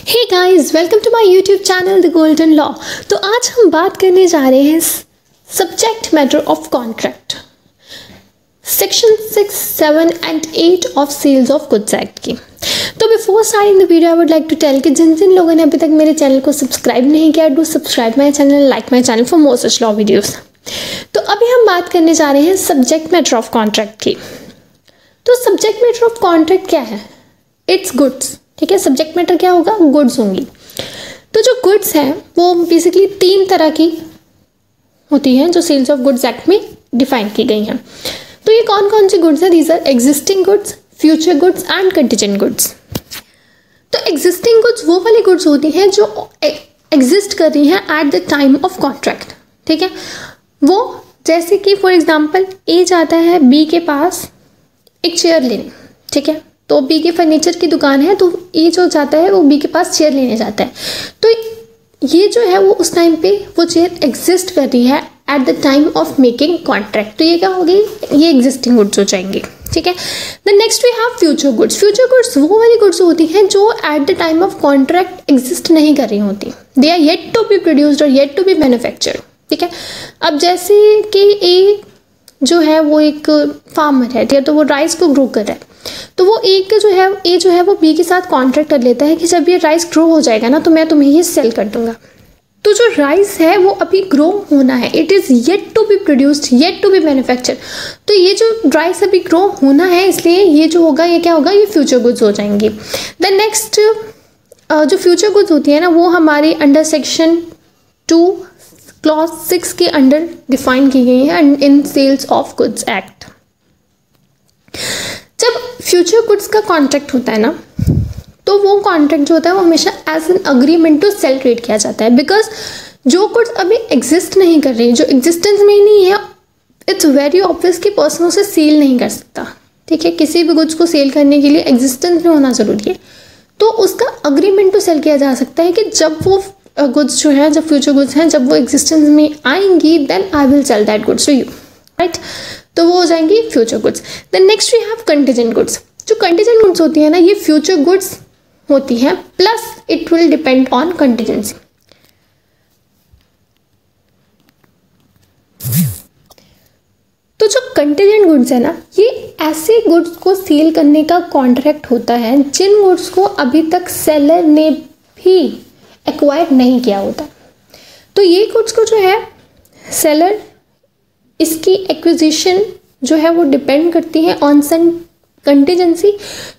Hey guys, welcome to my YouTube channel the golden law. तो आज हम बात करने जा रहे हैं subject matter of contract, section 6, 7 and 8 of sales of goods act की। तो before starting the video I would like to tell कि जिन जिन लोगों ने अभी तक मेरे चैनल को सब्सक्राइब नहीं किया, do subscribe my channel, like my channel for more such law videos. तो अभी हम बात करने जा रहे हैं सब्जेक्ट मैटर ऑफ कॉन्ट्रैक्ट की। तो सब्जेक्ट मैटर ऑफ कॉन्ट्रैक्ट क्या है? It's goods. ठीक है, सब्जेक्ट मैटर क्या होगा? गुड्स होंगी। तो जो गुड्स हैं वो बेसिकली 3 तरह की होती हैं जो सेल्स ऑफ गुड्स एक्ट में डिफाइन की गई हैं। तो ये कौन कौन सी गुड्स हैं? These are existing goods, future goods and contingent goods. तो एग्जिस्टिंग गुड्स वो वाली गुड्स होती हैं जो एग्जिस्ट कर रही हैं eight the time of contract. ठीक है, वो जैसे कि फॉर एग्जाम्पल ए जाता है बी के पास एक चेयर लेने। ठीक है, तो बी के फर्नीचर की दुकान है, तो ए जो जाता है वो बी के पास चेयर लेने जाता है। तो ये जो है वो उस टाइम पे वो चेयर एग्जिस्ट कर रही है at the time of making contract. तो ये क्या होगी? ये एग्जिस्टिंग गुड्स हो जाएंगे। ठीक है, the next we have future goods. Future goods वो वाली गुड्स होती हैं जो at the time of contract exist नहीं कर रही होती। They are yet to be produced और येट टू बी मैन्युफैक्चर्ड। ठीक है, अब जैसे कि ए जो है वो एक फार्मर है, ठीक है, तो वो राइस को ग्रो कर रहा है। तो वो ए जो है वो बी के साथ कॉन्ट्रैक्ट कर लेता है कि जब ये राइस ग्रो हो जाएगा ना तो मैं तुम्हें ये सेल कर दूंगा। तो जो राइस है वो अभी ग्रो होना है, it is yet to be produced, yet to be manufactured. तो ये जो राइस अभी ग्रो होना है, इसलिए ये जो होगा ये क्या होगा? ये फ्यूचर गुड्स हो जाएंगी। द नेक्स्ट जो फ्यूचर गुड्स होती है ना वो हमारे अंडर सेक्शन 2 क्लॉज 6 के अंडर डिफाइन की गई है इन सेल्स ऑफ गुड्स एक्ट। जब फ्यूचर गुड्स का कॉन्ट्रैक्ट होता है ना तो वो कॉन्ट्रैक्ट जो होता है वो हमेशा as an agreement to sell trade किया जाता है। बिकॉज जो गुड्स अभी एग्जिस्ट नहीं कर रही, जो एग्जिस्टेंस में ही नहीं है, इट्स वेरी ऑब्वियस कि पर्सन उसे सेल नहीं कर सकता। ठीक है, किसी भी गुड्स को सेल करने के लिए एग्जिस्टेंस में होना ज़रूरी है। तो उसका अग्रीमेंट टू सेल किया जा सकता है कि जब वो गुड्स जो है, जब फ्यूचर गुड्स हैं, जब वो एग्जिस्टेंस में आएंगी then I will sell that goods to you. Right, तो वो हो जाएंगी future goods. Then next we have contingent goods. जो कंटीजेंट गुड्स होती है ना ये फ्यूचर गुड्स होती हैं plus it will depend on contingency. तो जो कंटीजेंट गुड्स है ना ये ऐसे गुड्स को सेल करने का कॉन्ट्रैक्ट होता है जिन गुड्स को अभी तक सेलर ने भी एक्वायर नहीं किया होता। तो ये गुड्स को जो है सेलर इसकी एक्विजिशन जो है वो डिपेंड करती है ऑन सम कंटीजेंसी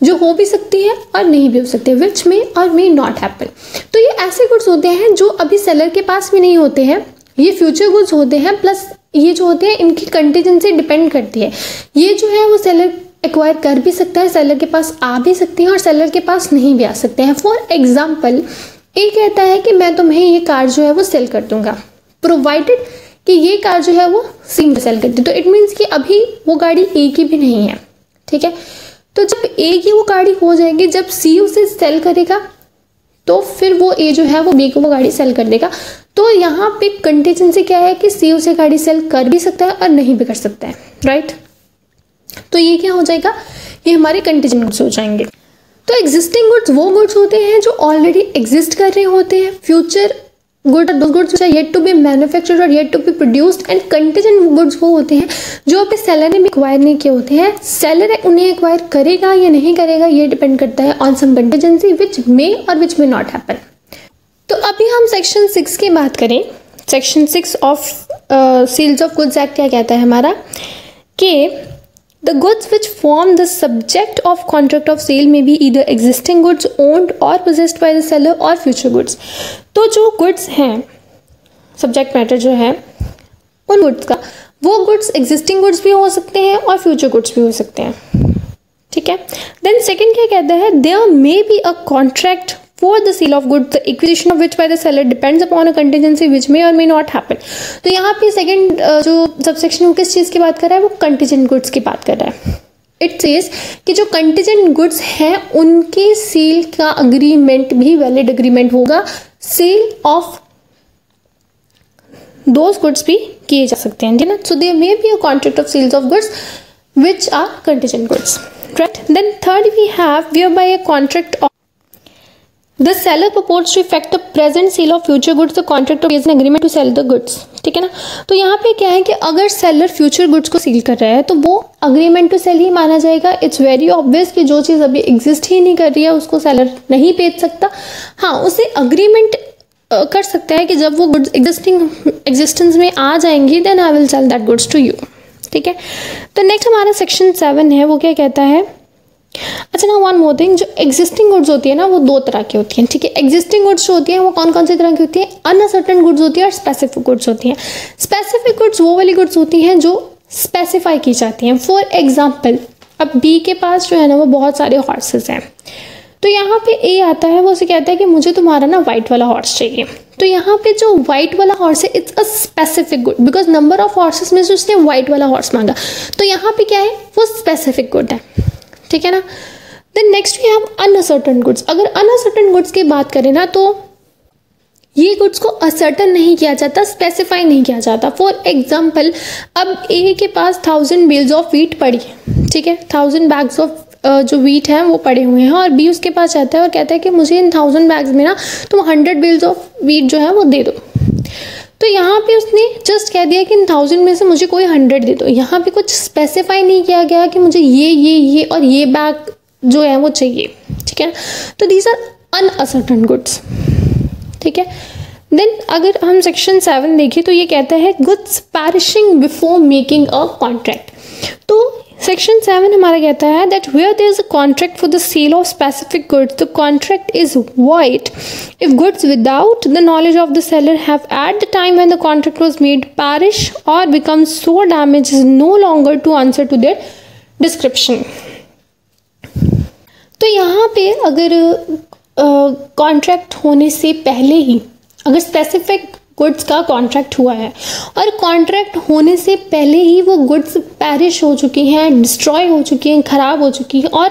जो हो भी सकती है और नहीं भी हो सकती है, विच मे और मे नॉट हैपन। तो ये ऐसे गुड्स होते हैं जो अभी सेलर के पास भी नहीं होते हैं, ये फ्यूचर गुड्स होते हैं प्लस ये जो होते हैं इनकी कंटीजेंसी डिपेंड करती है। ये जो है वो सेलर एक्वायर कर भी सकता है, सेलर के पास आ भी सकती है और सेलर के पास नहीं भी आ सकते हैं। फॉर एग्जाम्पल ए कहता है कि मैं तुम्हें ये कार जो है वो सेल कर दूंगा प्रोवाइडेड कि ये कार जो है वो सी में सेल करती है। तो इट मीन्स कि अभी वो गाड़ी ए की भी नहीं है। ठीक है, तो जब ए की वो गाड़ी हो जाएगी, जब सी उसे सेल करेगा तो फिर वो ए जो है वो बी को वो गाड़ी सेल कर देगा। तो यहाँ पे कंटीजेंसी क्या है कि सी उसे गाड़ी सेल कर भी सकता है और नहीं भी कर सकता है। राइट, तो ये क्या हो जाएगा? ये हमारे कंटीजेंट गुड्स हो जाएंगे। तो एग्जिस्टिंग गुड्स वो गुड्स होते हैं जो ऑलरेडी एग्जिस्ट कर रहे होते हैं। Future goods yet to be manufactured और yet to be produced. And contingent goods वो होते हैं जो अपने सेलर ने एक्वायर नहीं किए होते हैं। सेलर उन्हें एक्वायर करेगा या नहीं करेगा ये डिपेंड करता है ऑन सम कंटीजेंसी विच मे और विच मे नॉट हैपन। तो अभी हम सेक्शन 6 की बात करें। Section 6 of sales of goods act क्या कहता है हमारा कि The goods which form the subject of contract of sale may be either existing goods owned or possessed by the seller or future goods। तो जो goods हैं, subject matter जो है उन goods का, वो goods existing goods भी हो सकते हैं और future goods भी हो सकते हैं। ठीक है, then second क्या कहता है? There may be a contract for the sale of goods, the acquisition of which by the seller depends upon a contingency which may or may not happen। तो यहाँ पे सेकंड जो सबसेक्शन वो किस चीज़ की बात कर रहा है? वो कंटीजेंट गुड्स की बात कर रहा है। इट सेज कि जो कंटीजेंट गुड्स हैं उनके सेल का अग्रीमेंट भी वैलिड अग्रीमेंट होगा, सेल ऑफ दोज गुड्स भी किए जा सकते हैं। ना, so there may be a contract of sales of goods which are contingent goods, right? Then third we have whereby a contract of the seller purports to effect the present sale of future goods the contract of an agreement to sell the goods, ठीक है ना। तो यहाँ पे क्या है कि अगर सेलर फ्यूचर गुड्स को सील कर रहा है तो वो अग्रीमेंट टू सेल ही माना जाएगा। इट्स वेरी ऑब्वियस कि जो चीज़ अभी एग्जिस्ट ही नहीं कर रही है उसको सेलर नहीं बेच सकता। हाँ, उसे अग्रीमेंट कर सकता है कि जब वो गुड्स एग्जिस्टेंस में आ जाएंगी then I will sell that goods to you, ठीक है। तो नेक्स्ट हमारा सेक्शन 7 है, वो क्या कहता है। अच्छा ना, वन मोर थिंग, जो एग्जिस्टिंग गुड्स होती है ना वो 2 तरह की होती हैं, ठीक है। एग्जिस्टिंग गुड्स जो होती हैं वो कौन कौन सी तरह की होती है, अनसर्टेन गुड्स होती है और स्पेसिफिक गुड्स होती हैं। स्पेसिफिक गुड्स वो वाली गुड्स होती हैं जो स्पेसिफाई की जाती हैं। फॉर एग्जाम्पल, अब बी के पास जो है ना वो बहुत सारे हॉर्सेस हैं, तो यहाँ पे ए आता है, वो उसे कहता है कि मुझे तुम्हारा ना वाइट वाला हॉर्स चाहिए। तो यहाँ पे जो वाइट वाला हॉर्स है it's a specific good, because number of horses में से उसने वाइट वाला हॉर्स मांगा, तो यहाँ पे क्या है, वो स्पेसिफिक गुड है, ठीक है ना। Then next we have uncertain goods. अगर अनसर्टेन गुड्स की बात करें ना तो ये गुड्स को असर्टन नहीं किया जाता, स्पेसिफाई नहीं किया जाता। फॉर एग्जाम्पल, अब ए के पास 1000 बेल्स ऑफ व्हीट पड़ी है, ठीक है, 1000 बैग्स ऑफ जो व्हीट है वो पड़े हुए हैं, और बी उसके पास जाता है और कहता है कि मुझे इन 1000 बैग्स में ना तुम 100 बेल्स ऑफ व्हीट जो है वो दे दो। तो यहाँ पे उसने जस्ट कह दिया कि इन 1000 में से मुझे कोई 100 दे दो। यहाँ पे कुछ स्पेसिफाई नहीं किया गया कि मुझे ये और ये बैग जो है वो चाहिए, ठीक है। तो दीज आर अनअसर्टेन गुड्स, ठीक है। देन अगर हम सेक्शन 7 देखें तो ये कहता है goods perishing before making a contract. तो सेक्शन 7 हमारा कहता है that where there is a contract for the sale of specific goods the contract is void if goods without the knowledge of the seller have at the time when the contract was made perish or become so damaged is no longer to answer to their description। तो यहाँ पे अगर contract होने से पहले ही अगर specific goods का contract हुआ है और कॉन्ट्रैक्ट होने से पहले ही वो गुड्स पैरिश हो चुकी हैं, डिस्ट्रॉय हो चुकी हैं, ख़राब हो चुकी हैं, और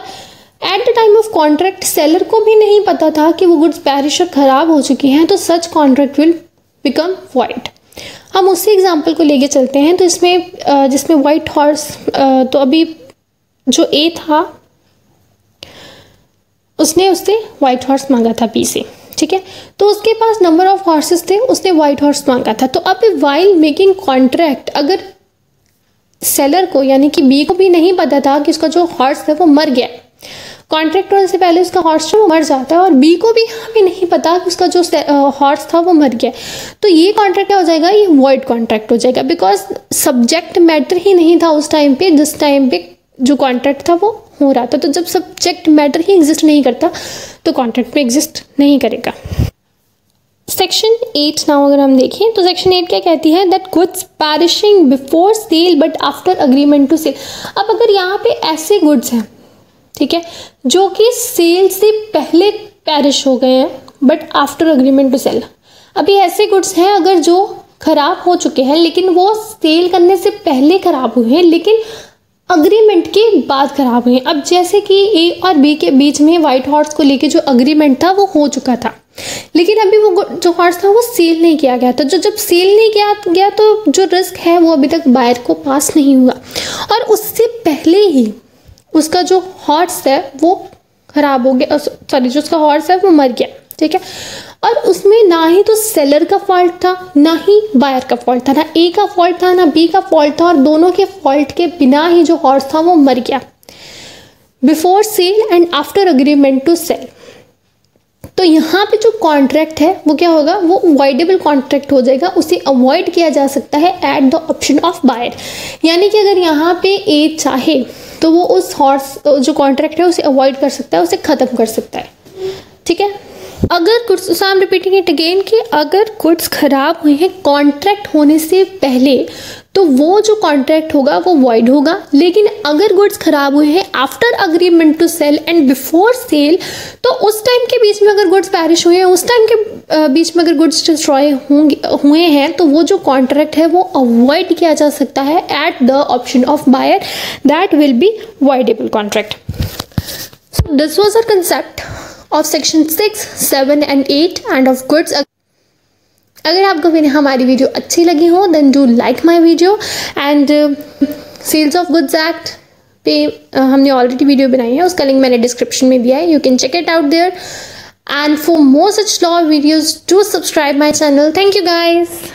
eight the time of contract seller को भी नहीं पता था कि वो गुड्स पैरिश और ख़राब हो चुकी हैं, तो सच कॉन्ट्रैक्ट विल बिकम void। हम उसी एग्जाम्पल को लेके चलते हैं। तो इसमें जिसमें वाइट हॉर्स, तो अभी जो ए था उसने उससे वाइट हॉर्स मांगा था बी से, ठीक है। तो उसके पास नंबर ऑफ हॉर्सेस थे, उसने वाइट हॉर्स मांगा था। तो अब वाइल मेकिंग कॉन्ट्रैक्ट अगर सेलर को यानी कि बी को भी नहीं पता था कि उसका जो हॉर्स है वो मर गया, कॉन्ट्रैक्ट होने से पहले उसका हॉर्स जो मर जाता है, और बी को भी हमें नहीं पता कि उसका जो हॉर्स था वो मर गया, तो ये कॉन्ट्रैक्ट क्या हो जाएगा, ये वॉइड कॉन्ट्रैक्ट हो जाएगा, बिकॉज सब्जेक्ट मैटर ही नहीं था उस टाइम पे जिस टाइम पे जो कॉन्ट्रैक्ट था वो हो रहा था। तो जब सब्जेक्ट मैटर ही एग्जिस्ट नहीं करता तो कॉन्ट्रैक्ट में एग्जिस्ट नहीं करेगा। सेक्शन 8 नाउ अगर हम देखें तो सेक्शन 8 क्या कहती है that goods perishing before sale but after agreement to sale. अब अगर यहाँ पे ऐसे गुड्स हैं, ठीक है, जो कि सेल से पहले पैरिश हो गए हैं but after agreement to sell. अभी ऐसे गुड्स हैं अगर जो खराब हो चुके हैं लेकिन वो सेल करने से पहले खराब हुए हैं लेकिन अग्रीमेंट के बाद खराब हुए। अब जैसे कि ए और बी के बीच में वाइट हॉर्स को लेके जो अग्रीमेंट था वो हो चुका था, लेकिन अभी वो जो हॉर्स था वो सेल नहीं किया गया था। जब सेल नहीं किया गया तो जो रिस्क है वो अभी तक बायर को पास नहीं हुआ, और उससे पहले ही उसका जो हॉर्स है वो खराब हो गया, सॉरी जो उसका हॉर्स है वो मर गया, ठीक है। और उसमें ना ही तो सेलर का फॉल्ट था ना ही बायर का फॉल्ट था, ना ए का फॉल्ट था ना बी का फॉल्ट था, और दोनों के फॉल्ट के बिना ही जो हॉर्स था वो मर गया before sale and after agreement to sell. तो यहाँ पे जो कॉन्ट्रैक्ट है वो क्या होगा, वो अवॉइडेबल कॉन्ट्रैक्ट हो जाएगा, उसे अवॉइड किया जा सकता है at the option of buyer. यानी कि अगर यहाँ पे ए चाहे तो वो उस हॉर्स जो कॉन्ट्रैक्ट है उसे अवॉइड कर सकता है, उसे ख़त्म कर सकता है, ठीक है। अगर goods, I am repeating it again, कि अगर गुड्स खराब हुए हैं कॉन्ट्रैक्ट होने से पहले तो वो जो कॉन्ट्रैक्ट होगा वो वॉइड होगा, लेकिन अगर गुड्स खराब हुए हैं after agreement to sell and before sale तो उस टाइम के बीच में अगर गुड्स पैरिश हुए हैं, उस टाइम के बीच में अगर गुड्स डिस्ट्रॉय हुए हैं तो वो जो कॉन्ट्रैक्ट है वो अवॉइड किया जा सकता है at the option of buyer, that will be voidable contract. So this was our concept of section 6, 7 and 8 and of goods. अगर आपको हमारी वीडियो अच्छी लगी हो then do like my video, and sales of goods act पे हमने already video बनाई है, उसका लिंक मैंने डिस्क्रिप्शन में दिया है, you can check it out there. And for more such law videos, do subscribe my channel. Thank you guys.